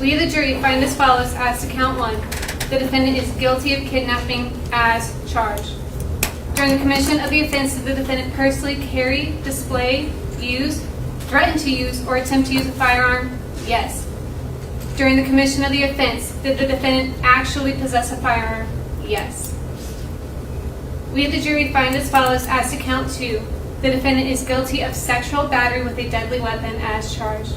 We, the jury, find as follows as to count 1. The defendant is guilty of kidnapping as charged. During the commission of the offense, did the defendant personally carry, display, use, threaten to use, or attempt to use a firearm? Yes. During the commission of the offense, did the defendant actually possess a firearm? Yes. We, the jury, find as follows as to count 2. The defendant is guilty of sexual battery with a deadly weapon as charged.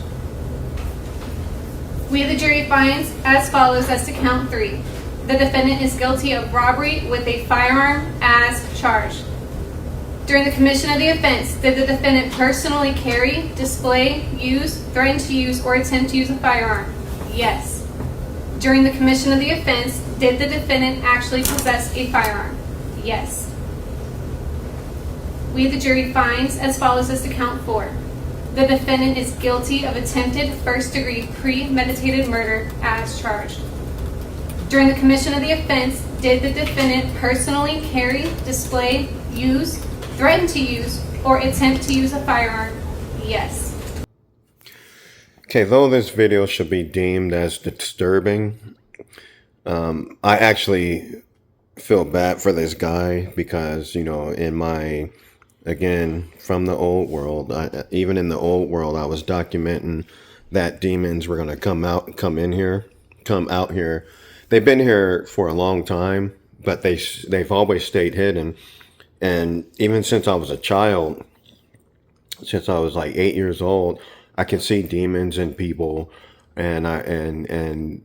We, the jury, finds as follows as to count 3. The defendant is guilty of robbery with a firearm as charged. During the commission of the offense, did the defendant personally carry, display, use, threaten to use, or attempt to use a firearm? Yes. During the commission of the offense, did the defendant actually possess a firearm? Yes. We, the jury, finds as follows as to count 4. The defendant is guilty of attempted first-degree premeditated murder as charged. During the commission of the offense, did the defendant personally carry, display, use, threaten to use, or attempt to use a firearm? Yes. Okay, though this video should be deemed as disturbing, I actually feel bad for this guy because, in my, again, from the old world, even in the old world, I was documenting that demons were going to come out here. They've been here for a long time, but they've always stayed hidden. And even since I was a child, since I was like 8 years old, I could see demons in people, and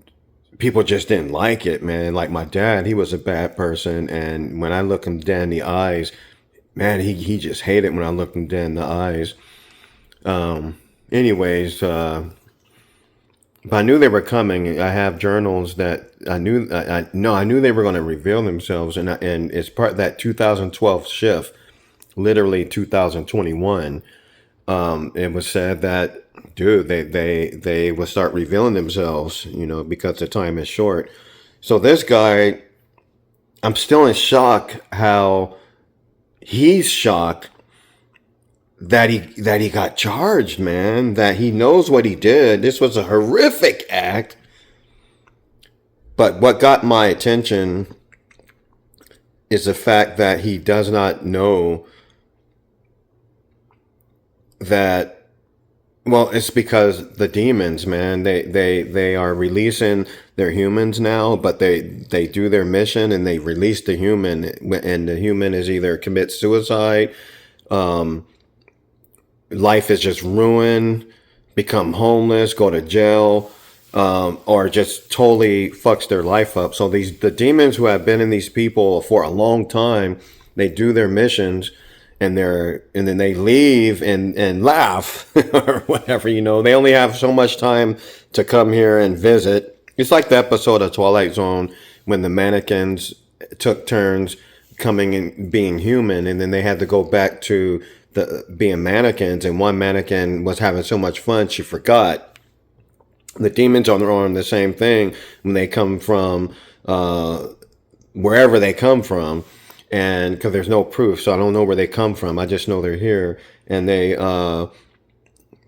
people just didn't like it, man. Like my dad, he was a bad person, and when I look him dead in the eyes, man, he just hated when I looked him dead in the eyes. But I knew they were coming. I have journals that I knew they were going to reveal themselves, and it's part of that 2012 shift, literally 2021. It was said that, dude, they will start revealing themselves, because the time is short. So this guy, I'm still in shock how he's shocked that he got charged, man, that he knows what he did. This was a horrific act. But what got my attention is the fact that he does not know that, well, it's because the demons, man, they are releasing their humans now, but they do their mission and they release the human, and the human is either commit suicide, life is just ruined, become homeless, go to jail, or just totally fucks their life up. So the demons who have been in these people for a long time, they do their missions, and then they leave and laugh or whatever, They only have so much time to come here and visit. It's like the episode of Twilight Zone when the mannequins took turns coming and being human, and then they had to go back to being mannequins, and one mannequin was having so much fun she forgot. The demons are on the same thing when they come from wherever they come from, and because there's no proof, so I don't know where they come from. I just know they're here, and but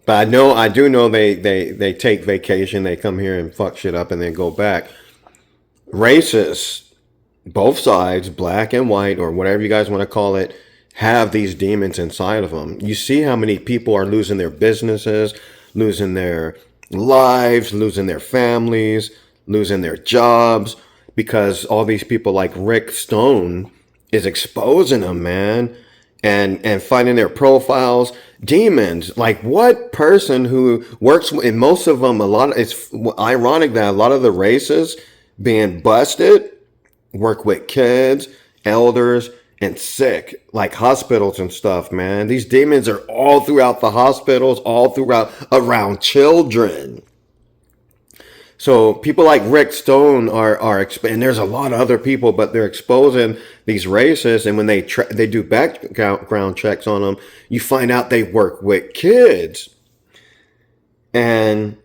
I do know they take vacation, they come here and fuck shit up, and then go back. Racists, both sides, black and white, or whatever you guys want to call it, have these demons inside of them. You see how many people are losing their businesses, losing their lives, losing their families, losing their jobs, because all these people like Rick Stone is exposing them, man, and finding their profiles. Demons, like what person who works in most of them, it's ironic that a lot of the races being busted work with kids, elders, and sick, like hospitals and stuff, man. These demons are all throughout the hospitals, all throughout around children. So people like Rick Stone are and there's a lot of other people, but they're exposing these racists. And when they do background checks on them, you find out they work with kids. And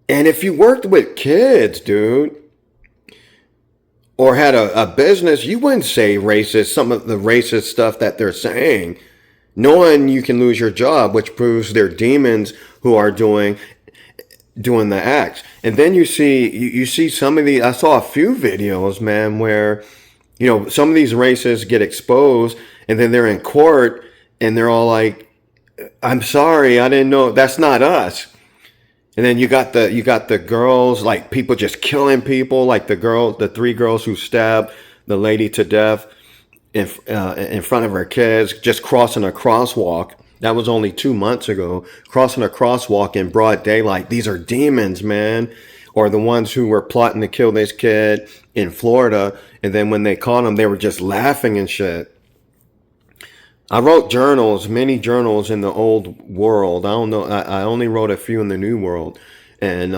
if you worked with kids, dude, or had a business, you wouldn't say racist, some of the racist stuff that they're saying, knowing you can lose your job, which proves they're demons who are doing. doing the acts. And then you see some of the, I saw a few videos, man, where, you know, some of these racists get exposed and then they're in court and they're all like, I'm sorry, I didn't know, that's not us. And then you got the girls, like people just killing people, like the three girls who stabbed the lady to death in front of her kids, just crossing a crosswalk. That was only 2 months ago, crossing a crosswalk in broad daylight. These are demons, man. Or the ones who were plotting to kill this kid in Florida. And then when they caught them, they were just laughing and shit. I wrote journals, many journals in the old world. I don't know. I only wrote a few in the new world. And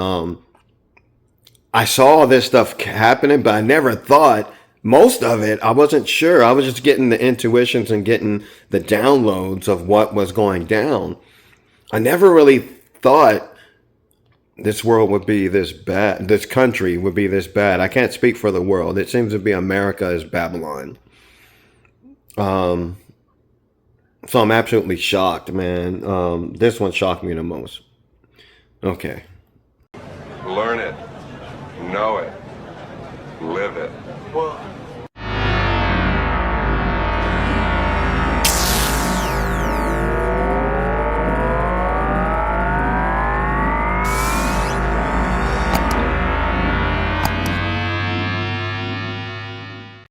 I saw this stuff happening, but I never thought, most of it, I wasn't sure. I was just getting the intuitions and getting the downloads of what was going down. I never really thought this world would be this bad. This country would be this bad. I can't speak for the world. It seems to be America is Babylon. So I'm absolutely shocked, man. This one shocked me the most. Okay. Learn it. Know it. Live it. Well,